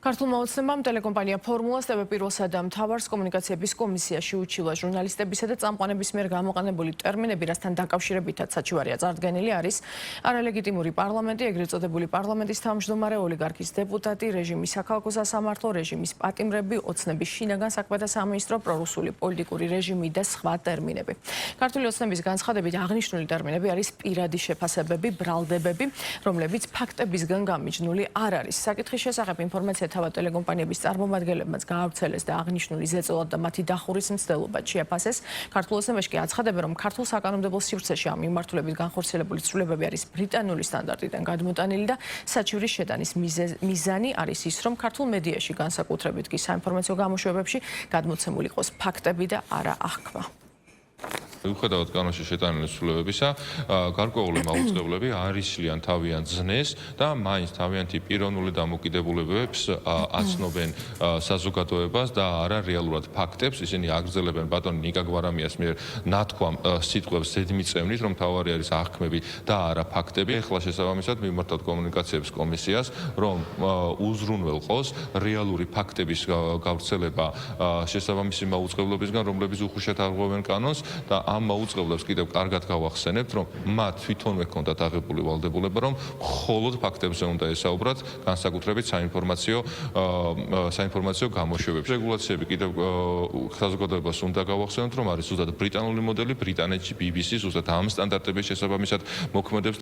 ქართულმა ოცნებამ ტელეკომპანია ფორმულას პირველსა და მთავარს კომუნიკაციების კომისიაში უჩილა ჟურნალისტებისა და წამყვანების მიერ გამოყენებული ტერმინები, რასთან დაკავშირებითაც საჩივარია წარდგენილი არის არალეგიტიმური პარლამენტი, ეგრეთ წოდებული პარლამენტის თავმჯდომარე, ოლიგარქის დეპუტატი, რეჟიმის საქალაქო სასამართლო, რეჟიმის პატიმრები, ოცნების შინაგან საქმეთა სამინისტრო, პრორუსული პოლიტიკური რეჟიმი და სხვა ტერმინები. ქართული ოცნების განცხადებით აღნიშნული ტერმინები არის პირადი შეფასებები, ბრალდებები, რომლებიც ფაქტებისგან გამიჯნული არ არის. საკითხის შესახებ ინფორმაცია თავად ტელეკომპანიების წარმომადგენლებმაც გაავრცელეს და აღნიშნული ზეწოლად და მათი დახურის მცდელობა შეაფასეს. ქართულ ოცნებაში კი აცხადებენ, რომ ქართულ საკანონმდებლო სივრცეში ამ მიმართულებით განხორციელებული ცვლილებები არის ბრიტანული სტანდარტიდან გადმოტანილი და საჩივრის შეტანის მიზანი არის ის, რომ ქართულ მედიაში, განსაკუთრებით კი საინფორმაციო გამოშვებებში გადმოცემული იყოს ფაქტები და არა აღქმა. მიუხედავად კანონში შეტანილი ცვლილებებისა, გარკვეული მაუწყებლები არისლიან თავიანთ ზნეს და მაინც თავიანთი პიროვნული დამოკიდებულებებს აცნობენ საზოგადოებას და არა რეალურად ფაქტებს. ისინი აგრძელებენ ბატონ ნიკა გვარამიას მიერ ნათქვამ სიტყვებს ზედმიწევნით, რომ თავარი არის აღქმები და არა ფაქტები. ეხლა შესაბამისად მიმართავთ კომუნიკაციების კომისიას, რომ უზრუნველყოს რეალური ფაქტების გავრცელება შესაბამისი მაუწყებლობისგან, რომლებიც უხუშად არღვევენ კანონს და ამ მაუწყებლებს კიდევ კარგად გავახსენებთ, რომ მათ თვითონვე ჰქონდათ აღებული ვალდებულება, რომ მხოლოდ ფაქტებზე უნდა ესაუბრათ, განსაკუთრებით საინფორმაციო გამოშვებებში. რეგულაციები კიდევ საზოგადოებას უნდა გავახსენოთ, რომ არის ზუსტად ბრიტანული მოდელი, ბრიტანეთში BBC ზუსტად ამ სტანდარტების შესაბამისად მოქმედებს.